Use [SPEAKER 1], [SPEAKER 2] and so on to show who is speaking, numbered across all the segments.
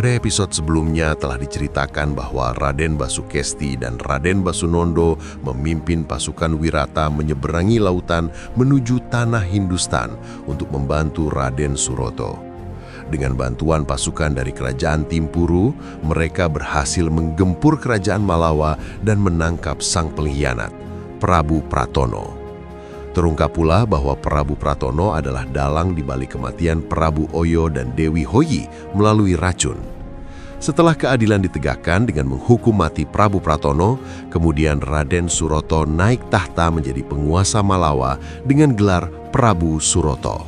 [SPEAKER 1] Pada episode sebelumnya telah diceritakan bahwa Raden Basukesti dan Raden Basunondo memimpin pasukan Wirata menyeberangi lautan menuju tanah Hindustan untuk membantu Raden Suroto. Dengan bantuan pasukan dari kerajaan Timpuru, mereka berhasil menggempur kerajaan Malawa dan menangkap sang pengkhianat, Prabu Pratono. Terungkap pula bahwa Prabu Pratono adalah dalang di balik kematian Prabu Oyo dan Dewi Hoyi melalui racun. Setelah keadilan ditegakkan dengan menghukum mati Prabu Pratono, kemudian Raden Suroto naik tahta menjadi penguasa Malawa dengan gelar Prabu Suroto.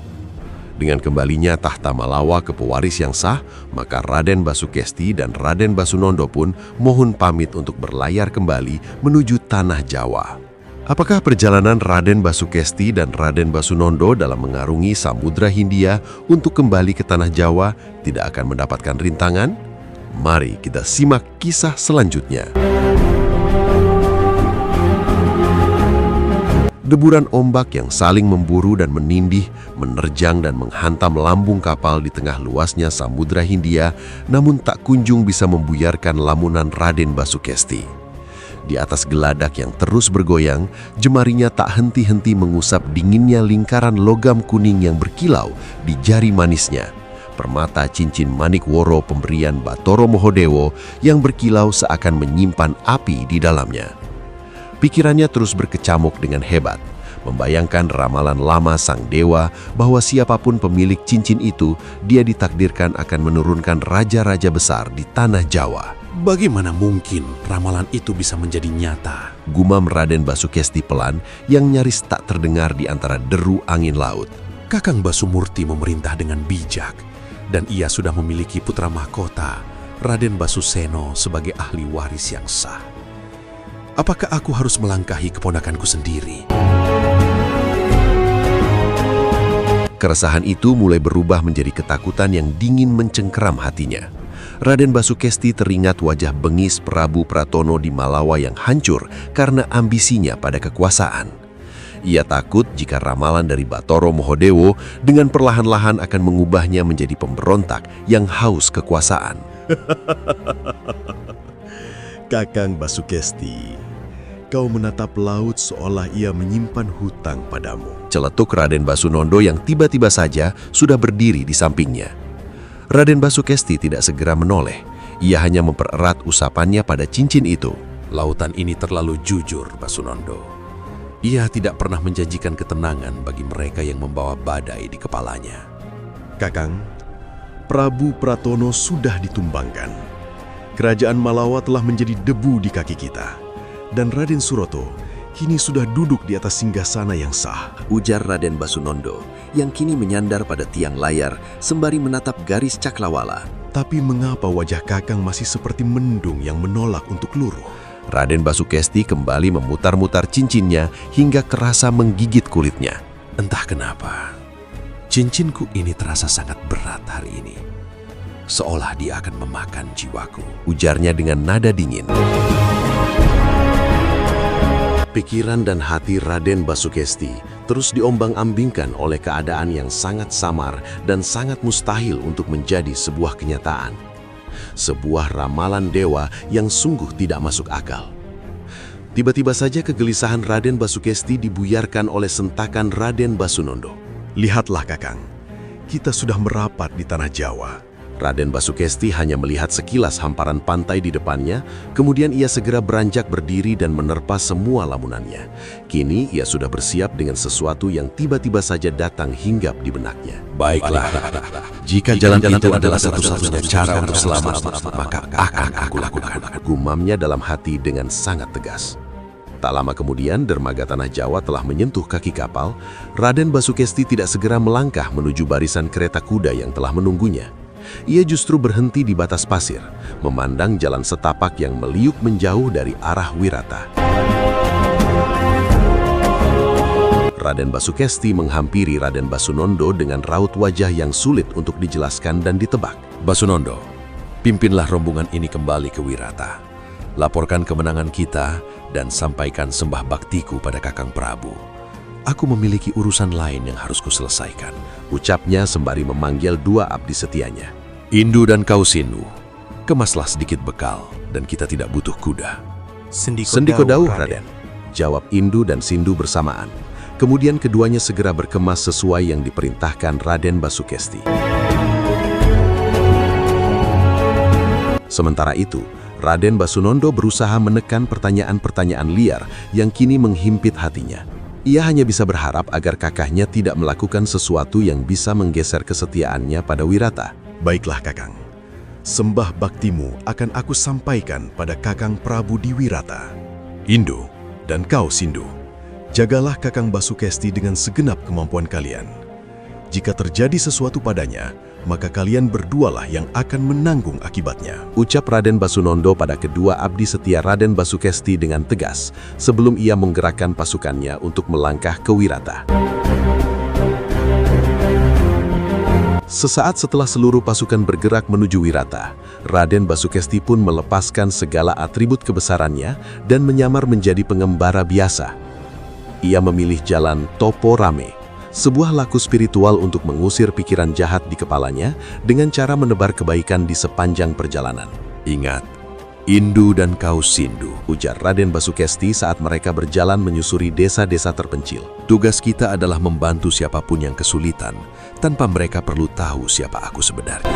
[SPEAKER 1] Dengan kembalinya tahta Malawa ke pewaris yang sah, maka Raden Basukesti dan Raden Basunondo pun mohon pamit untuk berlayar kembali menuju tanah Jawa. Apakah perjalanan Raden Basukesti dan Raden Basunondo dalam mengarungi Samudra Hindia untuk kembali ke tanah Jawa tidak akan mendapatkan rintangan? Mari kita simak kisah selanjutnya. Deburan ombak yang saling memburu dan menindih, menerjang dan menghantam lambung kapal di tengah luasnya Samudra Hindia, namun tak kunjung bisa membuyarkan lamunan Raden Basukesti. Di atas geladak yang terus bergoyang, jemarinya tak henti-henti mengusap dinginnya lingkaran logam kuning yang berkilau di jari manisnya. Permata cincin manik woro pemberian Batoro Mohodewo yang berkilau seakan menyimpan api di dalamnya. Pikirannya terus berkecamuk dengan hebat, membayangkan ramalan lama sang dewa bahwa siapapun pemilik cincin itu, dia ditakdirkan akan menurunkan raja-raja besar di tanah Jawa.
[SPEAKER 2] Bagaimana mungkin ramalan itu bisa menjadi nyata?
[SPEAKER 1] Gumam Raden Basukesti pelan yang nyaris tak terdengar di antara deru angin laut.
[SPEAKER 2] Kakang Basumurti memerintah dengan bijak, dan ia sudah memiliki putra mahkota, Raden Basuseno sebagai ahli waris yang sah. Apakah aku harus melangkahi keponakanku sendiri?
[SPEAKER 1] Keresahan itu mulai berubah menjadi ketakutan yang dingin mencengkeram hatinya. Raden Basukesti teringat wajah bengis Prabu Pratono di Malawa yang hancur karena ambisinya pada kekuasaan. Ia takut jika ramalan dari Batoro Mohodewo dengan perlahan-lahan akan mengubahnya menjadi pemberontak yang haus kekuasaan.
[SPEAKER 3] Kakang Basukesti, kau menatap laut seolah ia menyimpan hutang padamu.
[SPEAKER 1] Celetuk Raden Basunondo yang tiba-tiba saja sudah berdiri di sampingnya. Raden Basukesti tidak segera menoleh. Ia hanya mempererat usapannya pada cincin itu.
[SPEAKER 2] Lautan ini terlalu jujur, Basunondo. Ia tidak pernah menjanjikan ketenangan bagi mereka yang membawa badai di kepalanya.
[SPEAKER 3] Kakang, Prabu Pratono sudah ditumbangkan. Kerajaan Malawa telah menjadi debu di kaki kita. Dan Raden Suroto kini sudah duduk di atas singgasana yang sah.
[SPEAKER 1] Ujar Raden Basunondo yang kini menyandar pada tiang layar sembari menatap garis cakrawala.
[SPEAKER 3] Tapi mengapa wajah Kakang masih seperti mendung yang menolak untuk luruh?
[SPEAKER 1] Raden Basukesti kembali memutar-mutar cincinnya hingga kerasa menggigit kulitnya.
[SPEAKER 2] Entah kenapa, cincinku ini terasa sangat berat hari ini. Seolah dia akan memakan jiwaku.
[SPEAKER 1] Ujarnya dengan nada dingin. Pikiran dan hati Raden Basukesti terus diombang-ambingkan oleh keadaan yang sangat samar dan sangat mustahil untuk menjadi sebuah kenyataan. Sebuah ramalan dewa yang sungguh tidak masuk akal. Tiba-tiba saja kegelisahan Raden Basukesti dibuyarkan oleh sentakan Raden Basunondo.
[SPEAKER 3] Lihatlah Kakang, kita sudah merapat di tanah Jawa.
[SPEAKER 1] Raden Basukesti hanya melihat sekilas hamparan pantai di depannya, kemudian ia segera beranjak berdiri dan menerpa semua lamunannya. Kini ia sudah bersiap dengan sesuatu yang tiba-tiba saja datang hinggap di benaknya.
[SPEAKER 2] Baiklah, jika jalan itu adalah satu-satunya cara untuk selamat, maka akan aku lakukan.
[SPEAKER 1] Gumamnya dalam hati dengan sangat tegas. Tak lama kemudian, dermaga tanah Jawa telah menyentuh kaki kapal. Raden Basukesti tidak segera melangkah menuju barisan kereta kuda yang telah menunggunya. Ia justru berhenti di batas pasir, memandang jalan setapak yang meliuk menjauh dari arah Wirata. Raden Basukesti menghampiri Raden Basunondo dengan raut wajah yang sulit untuk dijelaskan dan ditebak.
[SPEAKER 2] Basunondo, pimpinlah rombongan ini kembali ke Wirata. Laporkan kemenangan kita dan sampaikan sembah baktiku pada Kakang Prabu. Aku memiliki urusan lain yang harus kuselesaikan,
[SPEAKER 1] ucapnya sembari memanggil dua abdi setianya.
[SPEAKER 2] Indu dan Kausinu, Kemaslah sedikit bekal, dan kita tidak butuh kuda.
[SPEAKER 1] Sendiko dawuh, Raden. Jawab Indu dan Sindu bersamaan. Kemudian keduanya segera berkemas sesuai yang diperintahkan Raden Basukesti. Sementara itu, Raden Basunondo berusaha menekan pertanyaan-pertanyaan liar yang kini menghimpit hatinya. Ia hanya bisa berharap agar kakaknya tidak melakukan sesuatu yang bisa menggeser kesetiaannya pada Wirata.
[SPEAKER 3] Baiklah Kakang, sembah baktimu akan aku sampaikan pada Kakang Prabu di Wirata. Indu dan kau Sindu, jagalah Kakang Basukesti dengan segenap kemampuan kalian. Jika terjadi sesuatu padanya, maka kalian berdualah yang akan menanggung akibatnya.
[SPEAKER 1] Ucap Raden Basunondo pada kedua abdi setia Raden Basukesti dengan tegas sebelum ia menggerakkan pasukannya untuk melangkah ke Wirata. Sesaat setelah seluruh pasukan bergerak menuju Wirata, Raden Basukesti pun melepaskan segala atribut kebesarannya dan menyamar menjadi pengembara biasa. Ia memilih jalan Topo Rame, sebuah laku spiritual untuk mengusir pikiran jahat di kepalanya dengan cara menebar kebaikan di sepanjang perjalanan.
[SPEAKER 2] Ingat, Indu dan kau Sindu,
[SPEAKER 1] ujar Raden Basukesti saat mereka berjalan menyusuri desa-desa terpencil.
[SPEAKER 2] Tugas kita adalah membantu siapapun yang kesulitan, tanpa mereka perlu tahu siapa aku sebenarnya.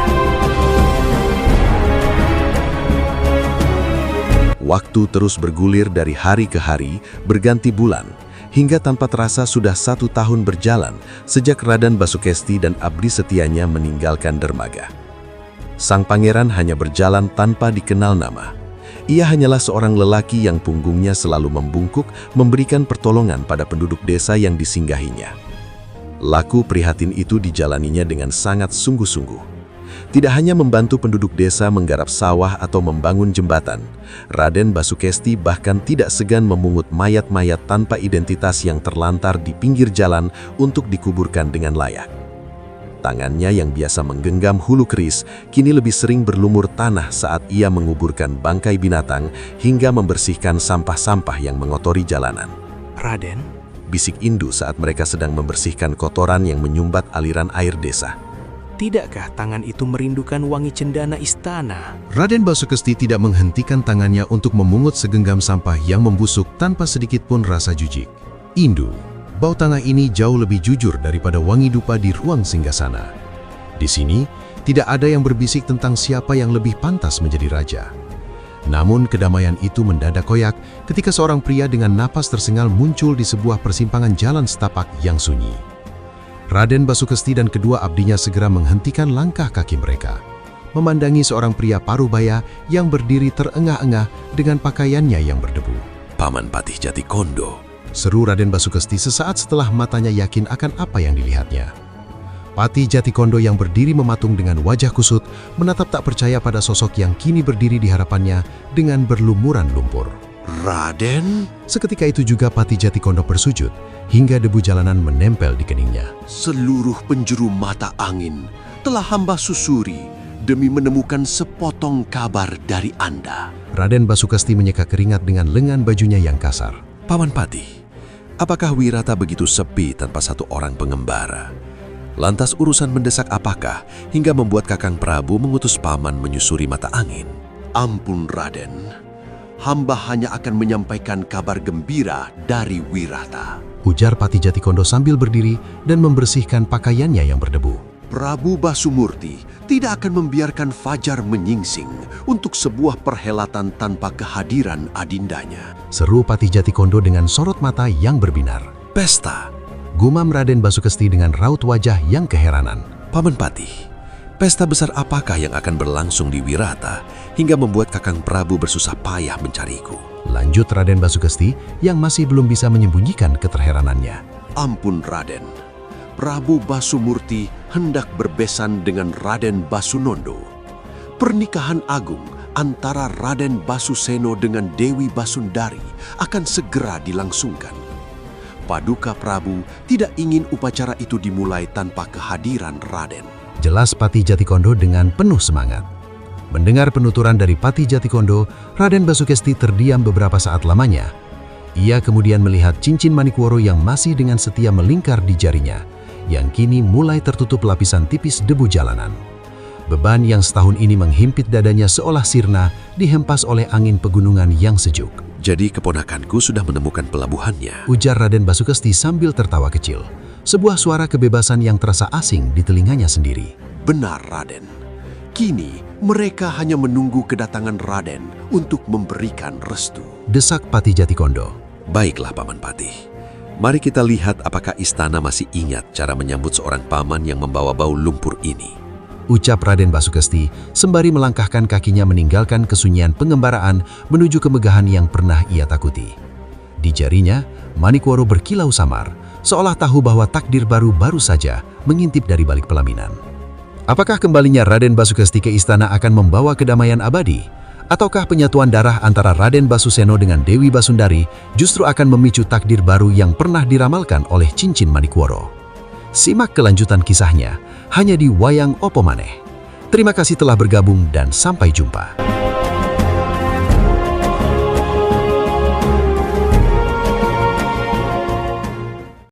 [SPEAKER 1] Waktu terus bergulir dari hari ke hari, berganti bulan, hingga tanpa terasa sudah 1 tahun berjalan sejak Raden Basukesti dan abdi setianya meninggalkan dermaga. Sang pangeran hanya berjalan tanpa dikenal nama. Ia hanyalah seorang lelaki yang punggungnya selalu membungkuk, memberikan pertolongan pada penduduk desa yang disinggahinya. Laku prihatin itu dijalaninya dengan sangat sungguh-sungguh. Tidak hanya membantu penduduk desa menggarap sawah atau membangun jembatan, Raden Basukesti bahkan tidak segan memungut mayat-mayat tanpa identitas yang terlantar di pinggir jalan untuk dikuburkan dengan layak. Tangannya yang biasa menggenggam hulu keris, kini lebih sering berlumur tanah saat ia menguburkan bangkai binatang hingga membersihkan sampah-sampah yang mengotori jalanan.
[SPEAKER 4] Raden,
[SPEAKER 1] Bisik Indu saat mereka sedang membersihkan kotoran yang menyumbat aliran air desa.
[SPEAKER 4] tidakkah tangan itu merindukan wangi cendana istana?
[SPEAKER 5] Raden Basukesti tidak menghentikan tangannya untuk memungut segenggam sampah yang membusuk tanpa sedikit pun rasa jijik. Indu, bau tanah ini jauh lebih jujur daripada wangi dupa di ruang singgasana. Di sini, tidak ada yang berbisik tentang siapa yang lebih pantas menjadi raja. Namun kedamaian itu mendadak koyak ketika seorang pria dengan napas tersengal muncul di sebuah persimpangan jalan setapak yang sunyi. Raden Basukesti dan kedua abdinya segera menghentikan langkah kaki mereka, memandangi seorang pria parubaya yang berdiri terengah-engah dengan pakaiannya yang berdebu.
[SPEAKER 2] Paman Patih Jatikondo,
[SPEAKER 5] Seru Raden Basukesti sesaat setelah matanya yakin akan apa yang dilihatnya. Patih Jatikondo yang berdiri mematung dengan wajah kusut menatap tak percaya pada sosok yang kini berdiri di hadapannya dengan berlumuran lumpur.
[SPEAKER 2] Raden?
[SPEAKER 5] Seketika itu juga Patih Jatikondo bersujud hingga debu jalanan menempel di keningnya.
[SPEAKER 6] Seluruh penjuru mata angin telah hamba susuri demi menemukan sepotong kabar dari Anda.
[SPEAKER 5] Raden Basukesti menyeka keringat dengan lengan bajunya yang kasar.
[SPEAKER 2] Paman Patih, apakah Wirata begitu sepi tanpa satu orang pengembara? Lantas urusan mendesak apakah hingga membuat Kakang Prabu mengutus paman menyusuri mata angin?
[SPEAKER 6] Ampun Raden, hamba hanya akan menyampaikan kabar gembira dari Wirata.
[SPEAKER 5] Ujar Patih Jatikondo sambil berdiri dan membersihkan pakaiannya yang berdebu.
[SPEAKER 6] Prabu Basumurti tidak akan membiarkan fajar menyingsing untuk sebuah perhelatan tanpa kehadiran adindanya.
[SPEAKER 5] Seru Patih Jatikondo dengan sorot mata yang berbinar.
[SPEAKER 2] Pesta.
[SPEAKER 5] Gumam Raden Basukesti dengan raut wajah yang keheranan.
[SPEAKER 2] Paman Patih, pesta besar apakah yang akan berlangsung di Wirata hingga membuat Kakang Prabu bersusah payah mencariku?
[SPEAKER 5] Lanjut Raden Basukesti yang masih belum bisa menyembunyikan keterheranannya.
[SPEAKER 6] Ampun Raden, Prabu Basumurti hendak berbesan dengan Raden Basunondo. Pernikahan agung antara Raden Basuseno dengan Dewi Basundari akan segera dilangsungkan. Paduka Prabu tidak ingin upacara itu dimulai tanpa kehadiran Raden.
[SPEAKER 5] Jelas Patih Jatikondo dengan penuh semangat. Mendengar penuturan dari Patih Jatikondo, Raden Basukesti terdiam beberapa saat lamanya. Ia kemudian melihat cincin Manikworo yang masih dengan setia melingkar di jarinya, yang kini mulai tertutup lapisan tipis debu jalanan. Beban yang setahun ini menghimpit dadanya seolah sirna dihempas oleh angin pegunungan yang sejuk.
[SPEAKER 2] Jadi keponakanku sudah menemukan pelabuhannya.
[SPEAKER 5] Ujar Raden Basukesti sambil tertawa kecil. Sebuah suara kebebasan yang terasa asing di telinganya sendiri.
[SPEAKER 6] Benar, Raden. Kini mereka hanya menunggu kedatangan Raden untuk memberikan restu.
[SPEAKER 5] Desak Patih Jatikondo.
[SPEAKER 2] Baiklah, Paman Patih. Mari kita lihat apakah istana masih ingat cara menyambut seorang paman yang membawa bau lumpur ini.
[SPEAKER 5] Ucap Raden Basukesti sembari melangkahkan kakinya meninggalkan kesunyian pengembaraan menuju kemegahan yang pernah ia takuti. Di jarinya, Manikworo berkilau samar, seolah tahu bahwa takdir baru saja mengintip dari balik pelaminan. Apakah kembalinya Raden Basukesti ke istana akan membawa kedamaian abadi? Ataukah penyatuan darah antara Raden Basuseno dengan Dewi Basundari justru akan memicu takdir baru yang pernah diramalkan oleh cincin Manikworo? Simak kelanjutan kisahnya hanya di Wayang Opo Maneh. Terima kasih telah bergabung dan sampai jumpa.